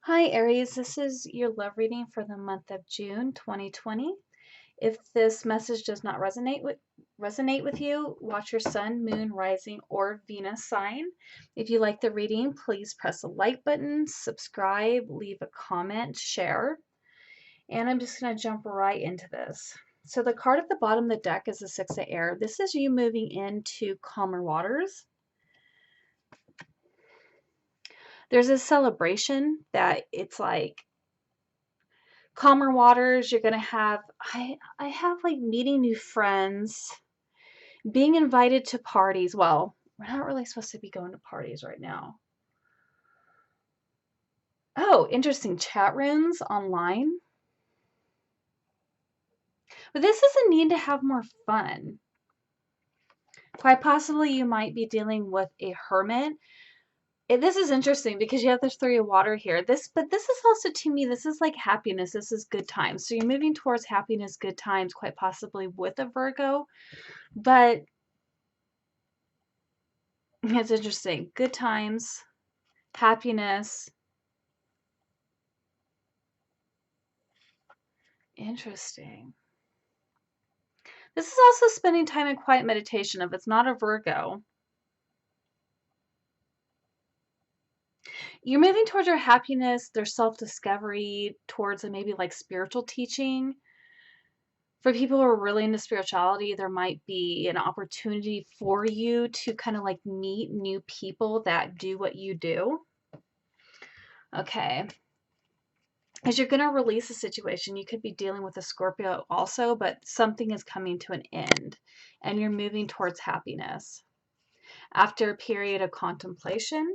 Hi Aries, this is your love reading for the month of June 2020. If this message does not resonate with you, watch your sun, moon, rising, or Venus sign. If you like the reading, please press the like button, subscribe, leave a comment, share. And I'm just going to jump right into this. So the card at the bottom of the deck is the Six of Air. This is you moving into calmer waters. There's a celebration that it's like calmer waters. You're gonna have I have like meeting new friends, being invited to parties. Well, we're not really supposed to be going to parties right now. Oh, interesting, chat rooms online. But this is a need to have more fun. Quite possibly you might be dealing with a hermit. This is interesting because you have this Three of Water here. But this is also, to me, this is like happiness. This is good times. So you're moving towards happiness, good times, quite possibly with a Virgo. But it's interesting. Good times, happiness. Interesting. This is also spending time in quiet meditation if it's not a Virgo. You're moving towards your happiness, their self-discovery, towards a maybe like spiritual teaching. For people who are really into spirituality, there might be an opportunity for you to kind of like meet new people that do what you do. Okay. As you're going to release a situation, you could be dealing with a Scorpio also, but something is coming to an end and you're moving towards happiness. After a period of contemplation,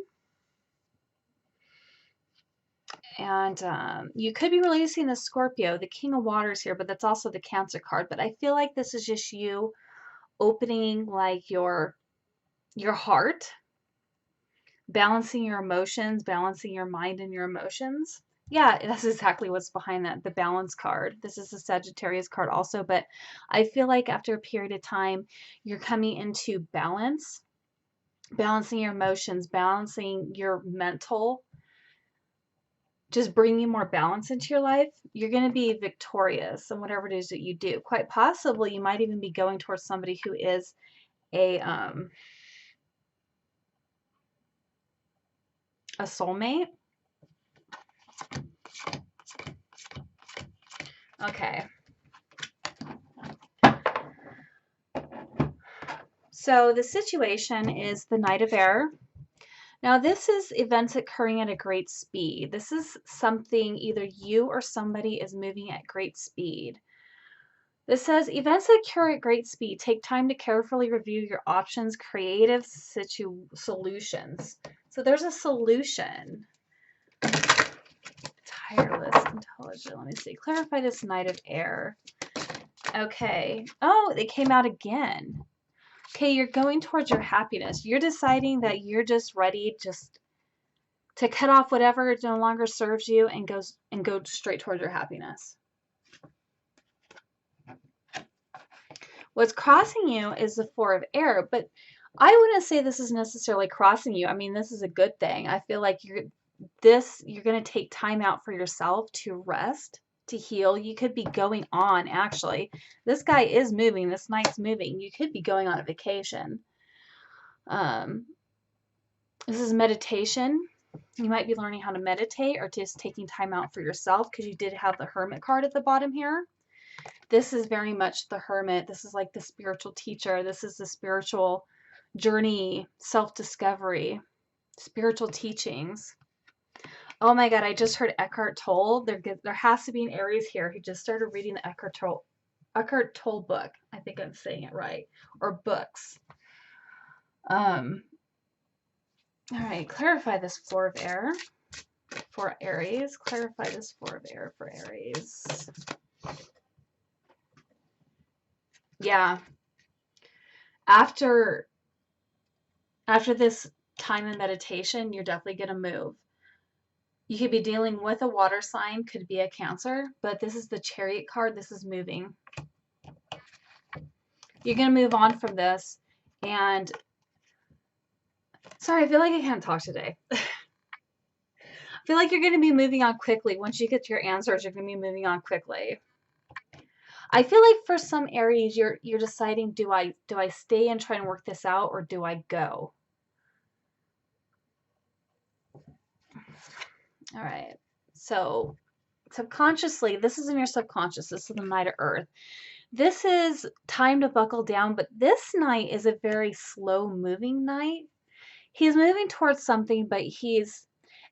and you could be releasing the Scorpio, the King of Waters here, but that's also the Cancer card. But I feel like this is just you opening like your heart, balancing your emotions, balancing your mind and your emotions. Yeah, that's exactly what's behind that, the balance card. This is the Sagittarius card also, but I feel like after a period of time, you're coming into balance, balancing your emotions, balancing your mental, just bringing more balance into your life. You're going to be victorious in whatever it is that you do. Quite possibly, you might even be going towards somebody who is a soulmate. Okay. So the situation is the Knight of Air. Now, this is events occurring at a great speed. This is something either you or somebody is moving at great speed. This says events that occur at great speed. Take time to carefully review your options, creative solutions. So there's a solution. Tireless, intelligent. Let me see. Clarify this Knight of Air. Okay. Oh, they came out again. Okay, you're going towards your happiness. You're deciding that you're just ready just to cut off whatever no longer serves you and go straight towards your happiness. What's crossing you is the Four of Air, but I wouldn't say this is necessarily crossing you. I mean, this is a good thing. I feel like you're going to take time out for yourself to rest, to heal. You could be going on, actually. This guy is moving. This knight's moving. You could be going on a vacation. This is meditation. You might be learning how to meditate or just taking time out for yourself because you did have the Hermit card at the bottom here. This is very much the Hermit. This is like the spiritual teacher. This is the spiritual journey, self-discovery, spiritual teachings. Oh my God, I just heard Eckhart Tolle. There has to be an Aries here who just started reading the Eckhart Tolle book. I think I'm saying it right. Or books. All right, clarify this Four of Air for Aries. Clarify this Four of Air for Aries. Yeah. After this time in meditation, you're definitely going to move. You could be dealing with a water sign, could be a Cancer, but this is the Chariot card. This is moving. You're going to move on from this. And sorry, I feel like I can't talk today. feel like you're going to be moving on quickly. Once you get to your answers, you're going to be moving on quickly. I feel like for some Aries, you're deciding, do I stay and try and work this out, or do I go? All right. So subconsciously, this is in your subconscious. This is the Knight of Earth. This is time to buckle down, but this Knight is a very slow moving Knight. He's moving towards something, but it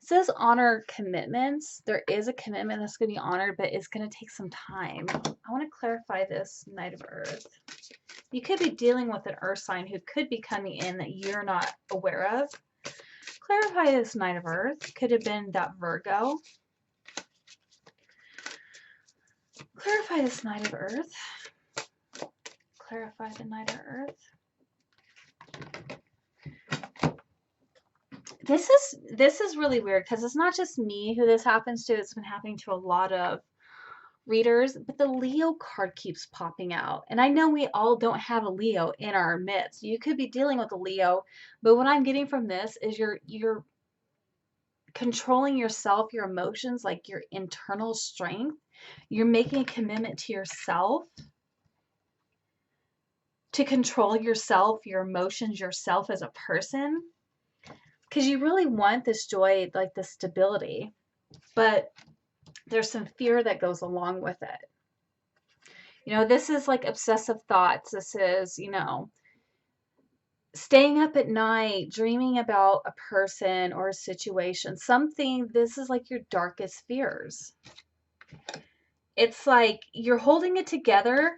says honor commitments. There is a commitment that's going to be honored, but it's going to take some time. I want to clarify this, Knight of Earth. You could be dealing with an earth sign who could be coming in that you're not aware of. Clarify this, Knight of Earth. Could have been that Virgo. Clarify this, Knight of Earth. Clarify the Knight of Earth. This is really weird because it's not just me who this happens to. It's been happening to a lot of readers, but the Leo card keeps popping out. And I know we all don't have a Leo in our midst. You could be dealing with a Leo, but what I'm getting from this is you're controlling yourself, your emotions, like your internal strength. You're making a commitment to yourself to control yourself, your emotions, yourself as a person, because you really want this joy, like this stability, but there's some fear that goes along with it. You know, this is like obsessive thoughts. This is, you know, staying up at night, dreaming about a person or a situation, something. This is like your darkest fears. It's like you're holding it together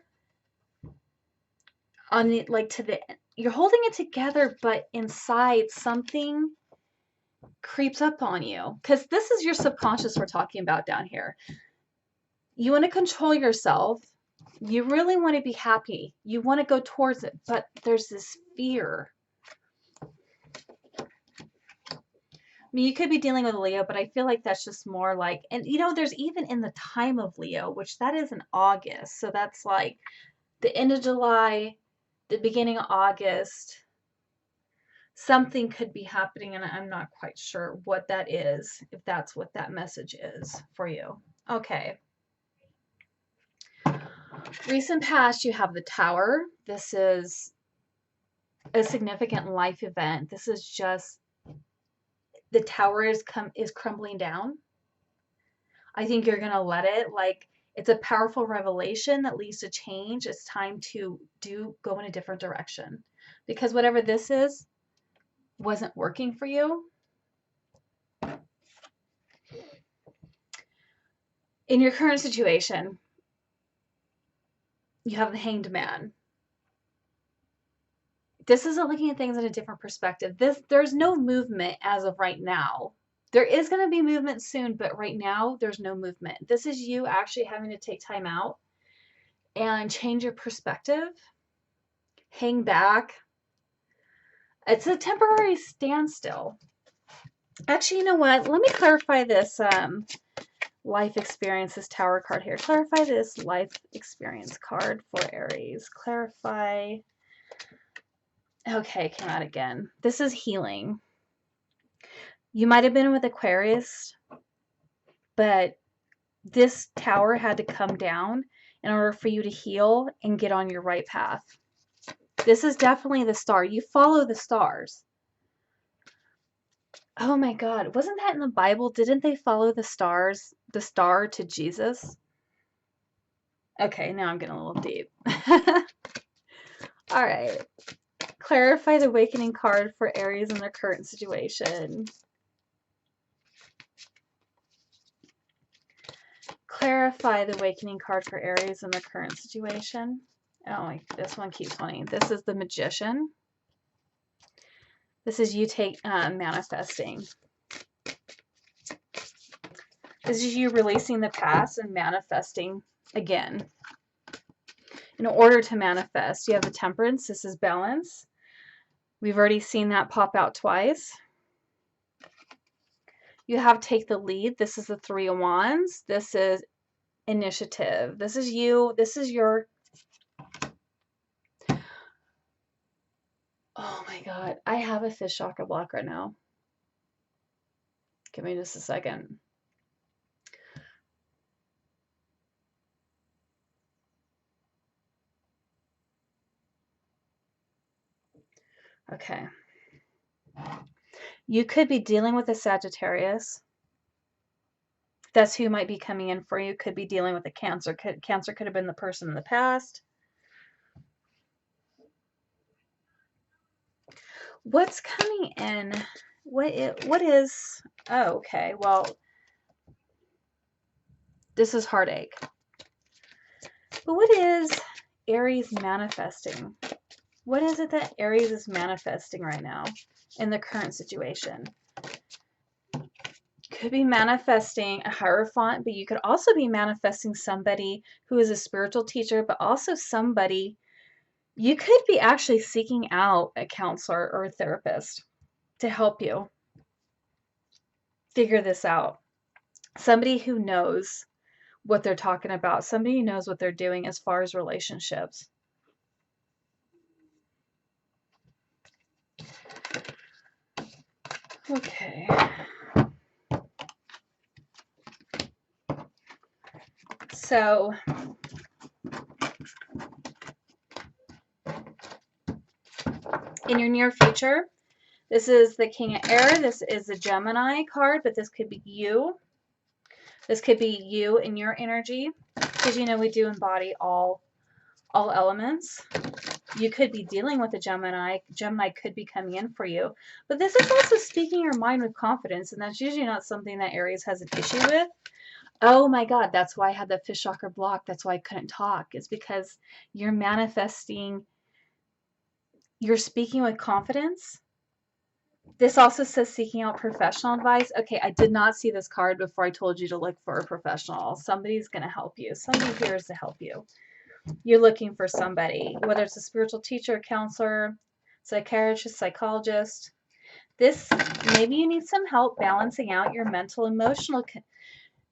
on the, like to the, you're holding it together, but inside something creeps up on you, because this is your subconscious we're talking about down here. You want to control yourself. You really want to be happy. You want to go towards it, but there's this fear. I mean, you could be dealing with a Leo, but I feel like that's just more like, and you know, there's even in the time of Leo, which that is in August. So that's like the end of July, the beginning of August. Something could be happening, and I'm not quite sure what that is, if that's what that message is for you. Okay. Recent past, you have the Tower. This is a significant life event. This is just, the Tower is crumbling down. I think you're gonna let it, like, it's a powerful revelation that leads to change. It's time to go in a different direction, because whatever this is wasn't working for you. In your current situation, you have the Hanged Man. This isn't looking at things in a different perspective. There's no movement as of right now. There is going to be movement soon, but right now there's no movement. This is you actually having to take time out and change your perspective, hang back. It's a temporary standstill. Actually, you know what? Let me clarify this life experience, this Tower card here. Clarify this life experience card for Aries. Clarify. Okay, came out again. This is healing. You might have been with Aquarius, but this Tower had to come down in order for you to heal and get on your right path. This is definitely the star. You follow the stars. Oh my God. Wasn't that in the Bible? Didn't they follow the stars, the star to Jesus? Okay, now I'm getting a little deep. All right. Clarify the awakening card for Aries in their current situation. Clarify the awakening card for Aries in their current situation. Oh, this one keeps wanting. This is the Magician. This is you manifesting. This is you releasing the past and manifesting again. In order to manifest, you have the Temperance. This is balance. We've already seen that pop out twice. You have take the lead. This is the Three of Wands. This is initiative. This is you. This is your... Oh my God. I have a fish chakra block right now. Give me just a second. Okay. You could be dealing with a Sagittarius. That's who might be coming in for you. Could be dealing with a Cancer. Cancer could have been the person in the past. What's coming in? What is, oh, okay. Well, this is heartache. But what is Aries manifesting? What is it that Aries is manifesting right now in the current situation? Could be manifesting a Hierophant, but you could also be manifesting somebody who is a spiritual teacher, but also somebody, you could be actually seeking out a counselor or a therapist to help you figure this out. Somebody who knows what they're talking about, somebody who knows what they're doing as far as relationships. Okay. So in your near future, this is the King of Air. This is a Gemini card, but this could be you. This could be you and your energy, because you know we do embody all elements. You could be dealing with a Gemini. Gemini could be coming in for you. But this is also speaking your mind with confidence, and that's usually not something that Aries has an issue with. Oh my God, that's why I had the fish chakra block. That's why I couldn't talk. It's because you're manifesting, you're speaking with confidence. This also says seeking out professional advice. Okay, I did not see this card before I told you to look for a professional. Somebody's going to help you. Somebody here is to help you. You're looking for somebody, whether it's a spiritual teacher, counselor, psychiatrist, psychologist. This, maybe you need some help balancing out your mental, emotional.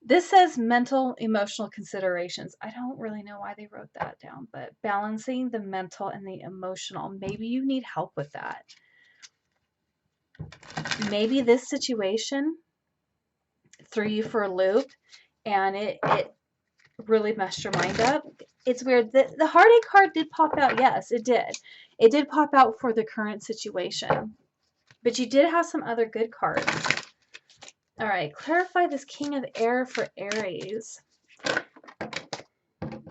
This says mental, emotional considerations. I don't really know why they wrote that down, but balancing the mental and the emotional. Maybe you need help with that. Maybe this situation threw you for a loop and it really messed your mind up. It's weird. The heartache card did pop out. Yes, it did. It did pop out for the current situation. But you did have some other good cards. All right, clarify this King of Air for Aries.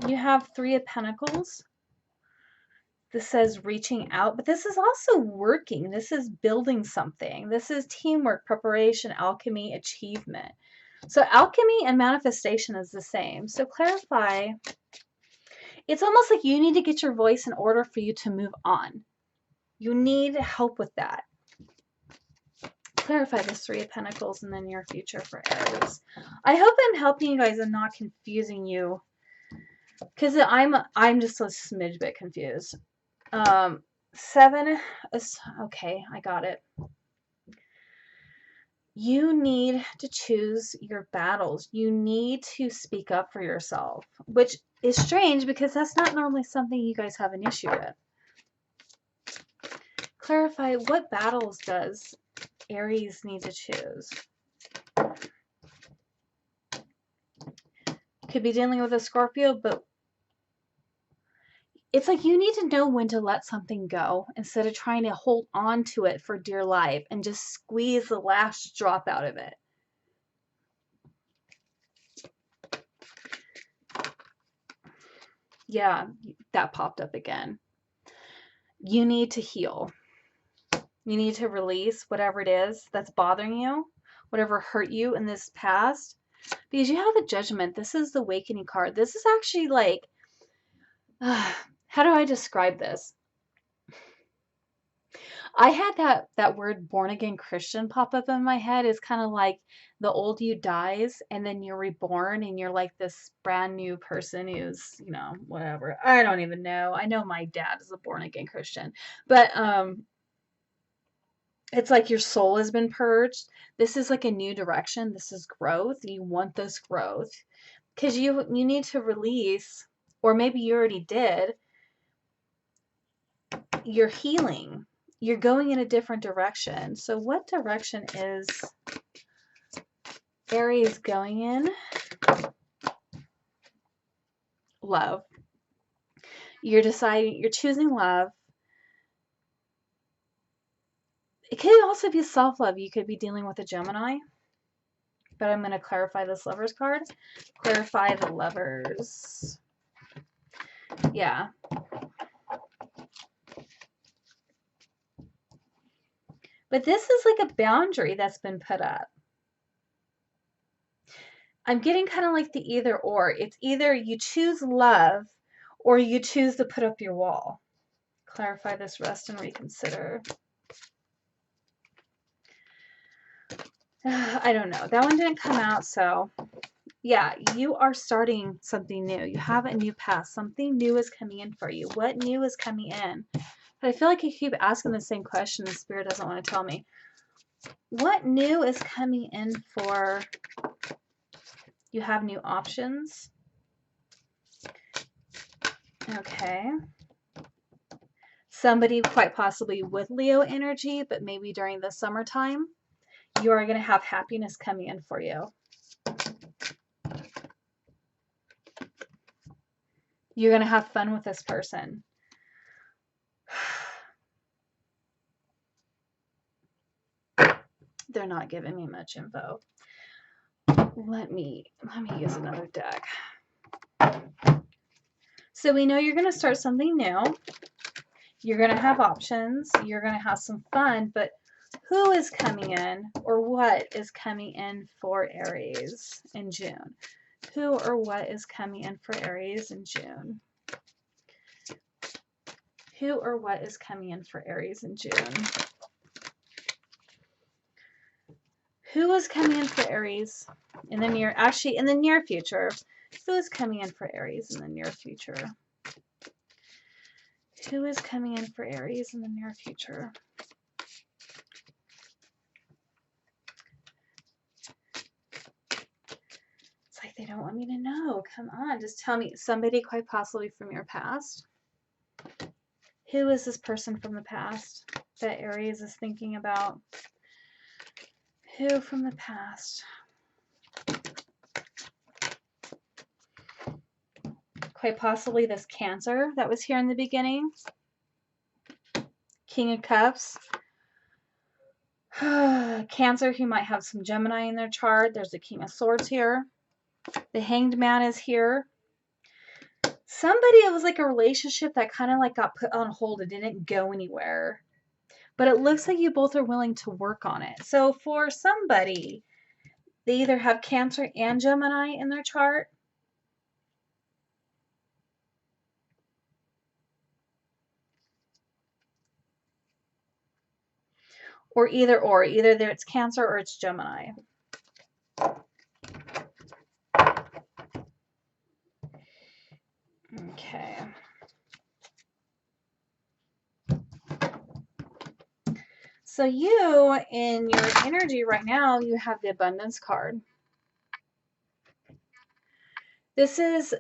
You have Three of Pentacles. This says reaching out, but this is also working. This is building something. This is teamwork, preparation, alchemy, achievement. So alchemy and manifestation is the same. So clarify. It's almost like you need to get your voice in order for you to move on. You need help with that. Clarify this Three of Pentacles and then your future for Aries. I hope I'm helping you guys and not confusing you, because I'm just a smidge bit confused. 7 is okay. I got it. You need to choose your battles. You need to speak up for yourself, which is strange because that's not normally something you guys have an issue with. Clarify, what battles does Aries need to choose? Could be dealing with a Scorpio, but it's like you need to know when to let something go instead of trying to hold on to it for dear life and just squeeze the last drop out of it. Yeah, that popped up again. You need to heal. You need to release whatever it is that's bothering you, whatever hurt you in this past, because you have the Judgment. This is the Awakening card. This is actually like, how do I describe this? I had that word born again Christian pop up in my head. It's kind of like the old you dies and then you're reborn and you're like this brand new person who's, you know, whatever. I don't even know. I know my dad is a born again Christian, but it's like your soul has been purged. This is like a new direction. This is growth. You want this growth because you need to release, or maybe you already did, you're healing. You're going in a different direction. So what direction is Aries going in. Love. You're deciding, you're choosing love. It could also be self-love. You could be dealing with a Gemini. But I'm going to clarify this Lovers card. Clarify the Lovers. Yeah. But this is like a boundary that's been put up. I'm getting kind of like the either or. It's either you choose love or you choose to put up your wall. Clarify this, rest and reconsider. I don't know. That one didn't come out, so yeah, you are starting something new. You have a new path. Something new is coming in for you. What new is coming in? But I feel like I keep asking the same question and Spirit doesn't want to tell me. What new is coming in for you? Have new options. Okay. Somebody quite possibly with Leo energy, but maybe during the summertime, you are going to have happiness coming in for you. You're going to have fun with this person. They're not giving me much info. Let me use another deck. So we know you're going to start something new. You're going to have options. You're going to have some fun, but who is coming in or what is coming in for Aries in June? Who or what is coming in for Aries in June? Who or what is coming in for Aries in June? Who is coming in for Aries in the near future? Who is coming in for Aries in the near future? Who is coming in for Aries in the near future? It's like they don't want me to know. Come on, just tell me. Somebody quite possibly from your past. Who is this person from the past that Aries is thinking about? Who from the past? Quite possibly this Cancer that was here in the beginning. King of Cups. Cancer who might have some Gemini in their chart. There's the King of Swords here. The Hanged Man is here. Somebody, it was like a relationship that kind of like got put on hold. It didn't go anywhere. But it looks like you both are willing to work on it. So for somebody, they either have Cancer and Gemini in their chart. Or either or. Either there it's Cancer or it's Gemini. Okay. So you, in your energy right now, you have the Abundance card. This is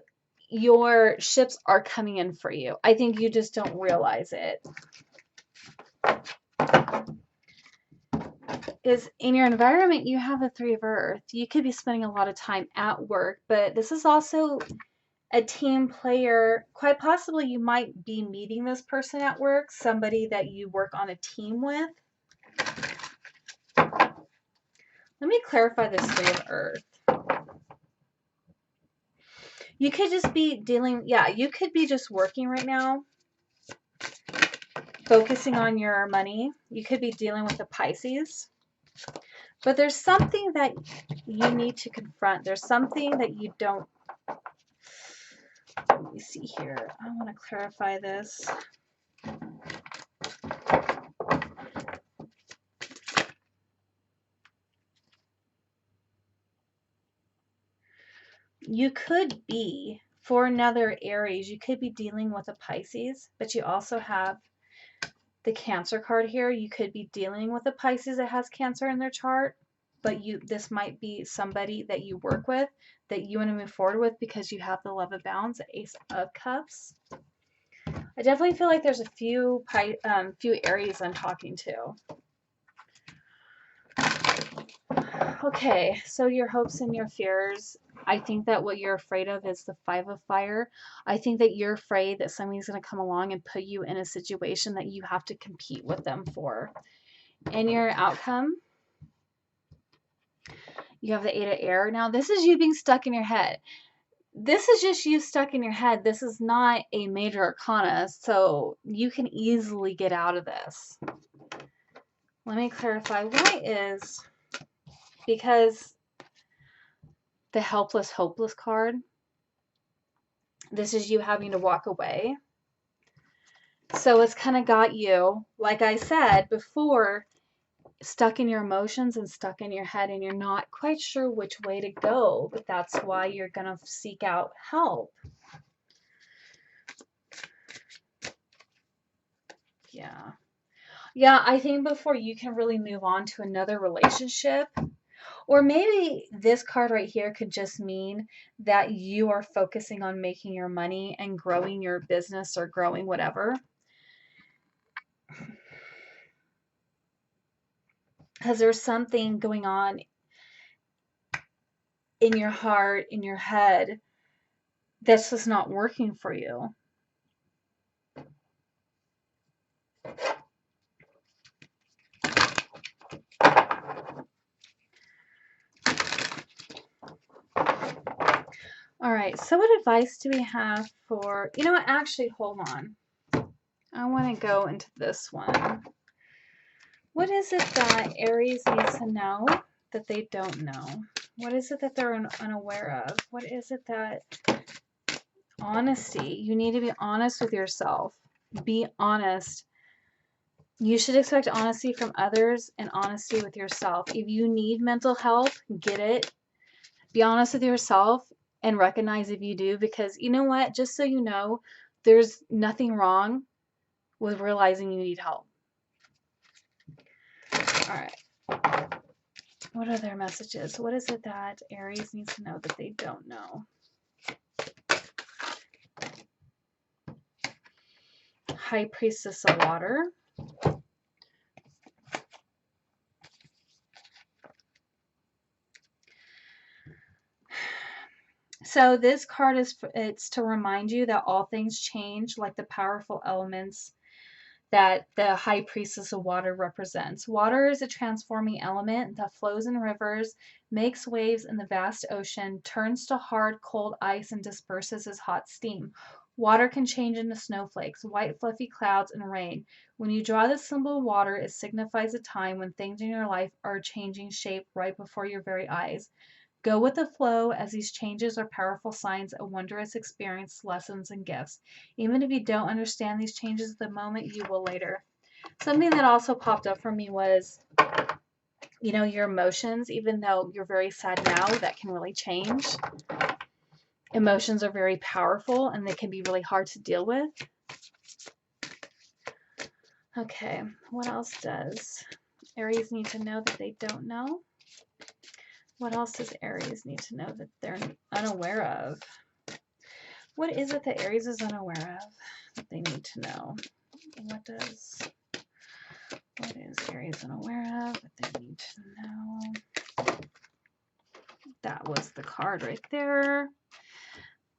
your ships are coming in for you. I think you just don't realize it. Is in your environment, you have the Three of Earth. You could be spending a lot of time at work, but this is also a team player. Quite possibly you might be meeting this person at work, somebody that you work on a team with. Let me clarify this Three of Earth. You could just be dealing, yeah, you could be just working right now, focusing on your money. You could be dealing with a Pisces. But there's something that you need to confront. There's something that you don't. Let me see here. I want to clarify this. You could be, for another Aries, you could be dealing with a Pisces, but you also have the Cancer card here. You could be dealing with a Pisces that has Cancer in their chart, but this might be somebody that you work with that you want to move forward with because you have the Love of Balance, the Ace of Cups. I definitely feel like there's a few Aries I'm talking to. Okay, so your hopes and your fears. I think that what you're afraid of is the 5 of fire. I think that you're afraid that somebody's going to come along and put you in a situation that you have to compete with them for. And your outcome, you have the 8 of air. Now, this is you being stuck in your head. This is just you stuck in your head. This is not a major arcana, so you can easily get out of this. Let me clarify. Why is, because the helpless, hopeless card, this is you having to walk away. So it's kind of got you, like I said before, stuck in your emotions and stuck in your head, and you're not quite sure which way to go, but that's why you're going to seek out help. Yeah. Yeah, I think before you can really move on to another relationship, or maybe this card right here could just mean that you are focusing on making your money and growing your business or growing whatever. Because there's something going on in your heart, in your head, that's just not working for you. All right, so what advice do we have for, you know what, actually, hold on. I want to go into this one. What is it that Aries needs to know that they don't know? What is it that they're unaware of? What is it that, honesty, you need to be honest with yourself. Be honest. You should expect honesty from others and honesty with yourself. If you need mental health, get it. Be honest with yourself and recognize if you do, because you know what? Just so you know, there's nothing wrong with realizing you need help. All right. What are their messages? What is it that Aries needs to know that they don't know? High Priestess of Water. So this card is, it's to remind you that all things change, like the powerful elements that the High Priestess of Water represents. Water is a transforming element that flows in rivers, makes waves in the vast ocean, turns to hard, cold ice, and disperses as hot steam. Water can change into snowflakes, white fluffy clouds, and rain. When you draw the symbol of water, it signifies a time when things in your life are changing shape right before your very eyes. Go with the flow, as these changes are powerful signs of wondrous experience, lessons, and gifts. Even if you don't understand these changes at the moment, you will later. Something that also popped up for me was, you know, your emotions, even though you're very sad now, that can really change. Emotions are very powerful and they can be really hard to deal with. Okay, what else does Aries need to know that they don't know? What else does Aries need to know that they're unaware of? What is it that Aries is unaware of that they need to know? What is Aries unaware of that they need to know? That was the card right there.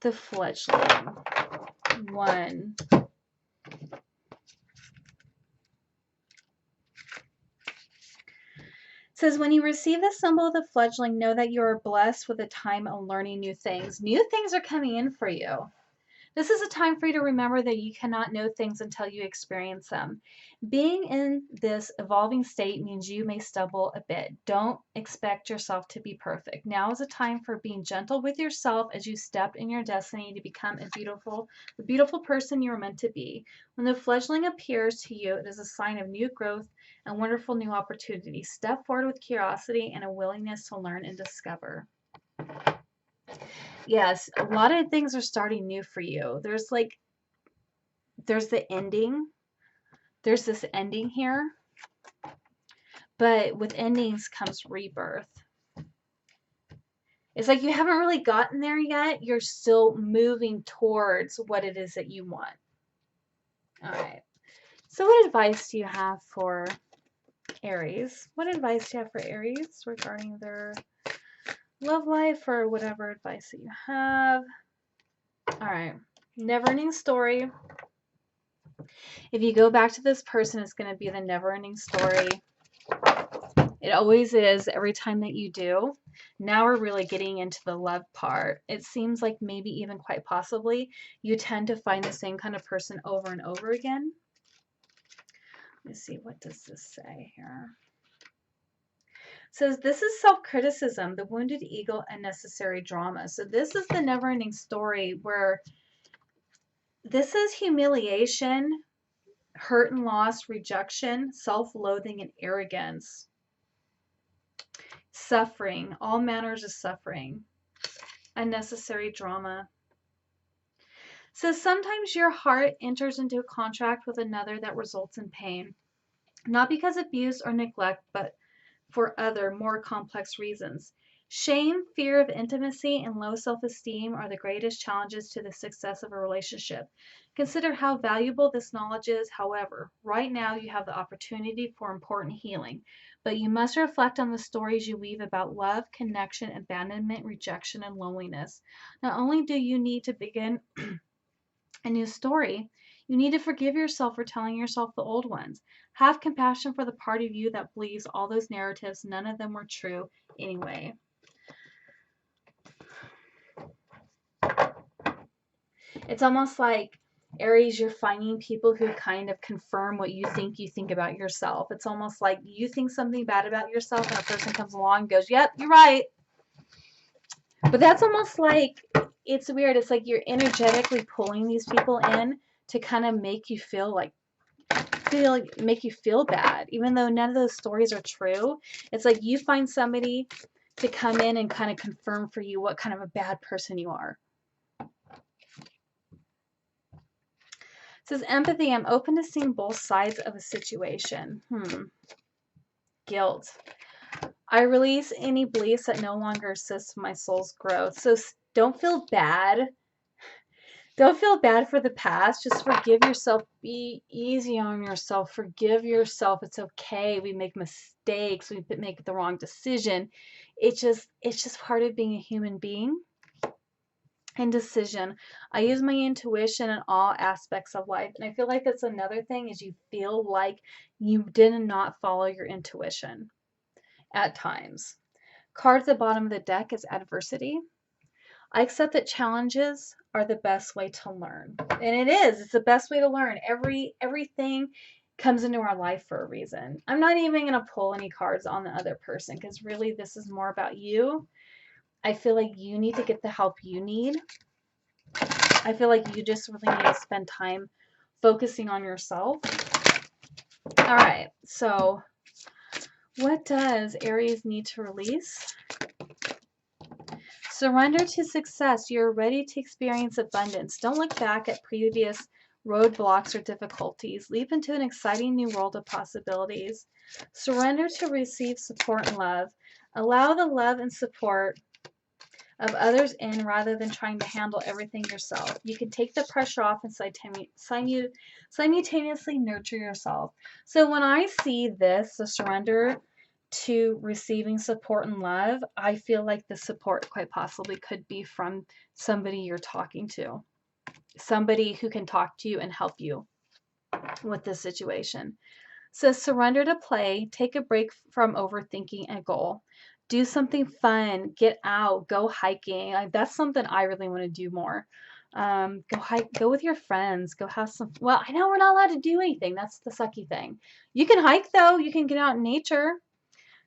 The fledgling. 1. It says, when you receive the symbol of the fledgling, know that you are blessed with a time of learning new things. New things are coming in for you. This is a time for you to remember that you cannot know things until you experience them. Being in this evolving state means you may stumble a bit. Don't expect yourself to be perfect. Now is a time for being gentle with yourself as you step in your destiny to become the beautiful person you are meant to be. When the fledgling appears to you, it is a sign of new growth and wonderful new opportunities. Step forward with curiosity and a willingness to learn and discover. Yes, a lot of things are starting new for you. There's the ending. There's this ending here. But with endings comes rebirth. It's like you haven't really gotten there yet. You're still moving towards what it is that you want. All right. So what advice do you have for Aries. What advice do you have for Aries regarding their love life or whatever advice that you have? All right. Never-ending story. If you go back to this person, it's going to be the never-ending story. It always is every time that you do. Now we're really getting into the love part. It seems like maybe even quite possibly you tend to find the same kind of person over and over again. Let me see, what does this say here? It says this is self-criticism, the wounded ego, unnecessary drama. So this is the never-ending story where this is humiliation, hurt and loss, rejection, self-loathing, and arrogance. Suffering, all manners of suffering, unnecessary drama. So sometimes your heart enters into a contract with another that results in pain, not because of abuse or neglect, but for other, more complex reasons. Shame, fear of intimacy, and low self-esteem are the greatest challenges to the success of a relationship. Consider how valuable this knowledge is. However, right now you have the opportunity for important healing, but you must reflect on the stories you weave about love, connection, abandonment, rejection, and loneliness. Not only do you need to begin a new story, you need to forgive yourself for telling yourself the old ones. Have compassion for the part of you that believes all those narratives, none of them were true anyway. It's almost like, Aries, you're finding people who kind of confirm what you think about yourself. It's almost like you think something bad about yourself and a person comes along and goes, yep, you're right. But that's almost like, it's weird. It's like you're energetically pulling these people in to kind of make you feel make you feel bad, even though none of those stories are true. It's like you find somebody to come in and kind of confirm for you what kind of a bad person you are. It says empathy. I'm open to seeing both sides of a situation. Guilt. I release any beliefs that no longer assist my soul's growth. So don't feel bad. Don't feel bad for the past. Just forgive yourself. Be easy on yourself. Forgive yourself. It's okay. We make mistakes. We make the wrong decision. It's just part of being a human being. And decision. I use my intuition in all aspects of life. And I feel like that's another thing, is you feel like you did not follow your intuition at times. Card at the bottom of the deck is adversity. I accept that challenges are the best way to learn. And it is. It's the best way to learn. Everything comes into our life for a reason. I'm not even going to pull any cards on the other person, because really this is more about you. I feel like you need to get the help you need. I feel like you just really need to spend time focusing on yourself. All right. So what does Aries need to release? Surrender to success. You're ready to experience abundance. Don't look back at previous roadblocks or difficulties. Leap into an exciting new world of possibilities. Surrender to receive support and love. Allow the love and support of others in rather than trying to handle everything yourself. You can take the pressure off and simultaneously nurture yourself. So when I see this, the surrender to receiving support and love, I feel like the support quite possibly could be from somebody you're talking to. Somebody who can talk to you and help you with this situation. So surrender to play. Take a break from overthinking a goal. Do something fun. Get out. Go hiking. Like, that's something I really want to do more. Go hike. Go with your friends. Go have some. Well, I know we're not allowed to do anything. That's the sucky thing. You can hike though. You can get out in nature.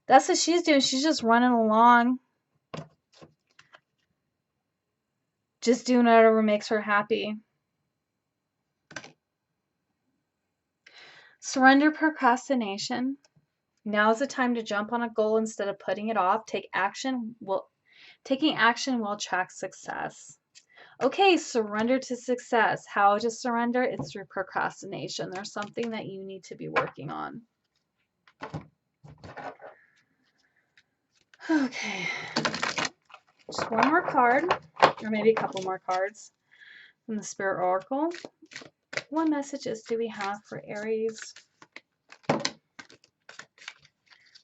That's what she's doing. She's just running along. Just doing whatever makes her happy. Surrender procrastination. Now is the time to jump on a goal instead of putting it off. Taking action will attract success. Okay, surrender to success. How to surrender? It's through procrastination. There's something that you need to be working on. Okay. Just one more card, or maybe a couple more cards from the Spirit Oracle. What messages do we have for Aries?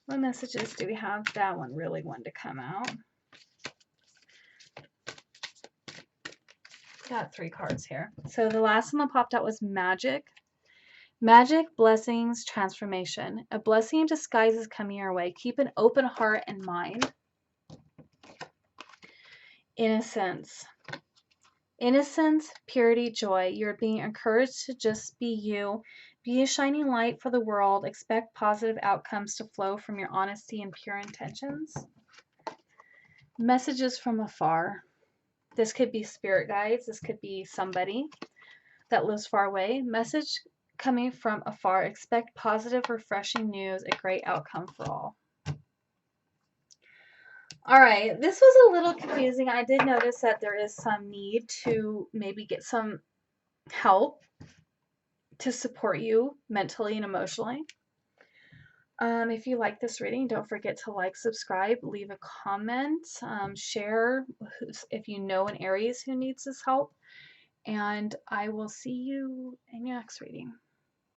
What messages do we have? That one really wanted to come out. Got 3 cards here. So the last one that popped out was magic. Magic, blessings, transformation. A blessing in disguise is coming your way. Keep an open heart and mind. Innocence. Innocence, purity, joy. You're being encouraged to just be you. Be a shining light for the world. Expect positive outcomes to flow from your honesty and pure intentions. Messages from afar. This could be spirit guides. This could be somebody that lives far away. Message coming from afar. Expect positive, refreshing news. A great outcome for all. All right, this was a little confusing. I did notice that there is some need to maybe get some help to support you mentally and emotionally. If you like this reading, don't forget to like, subscribe, leave a comment, share if you know an Aries who needs this help, and I will see you in your next reading.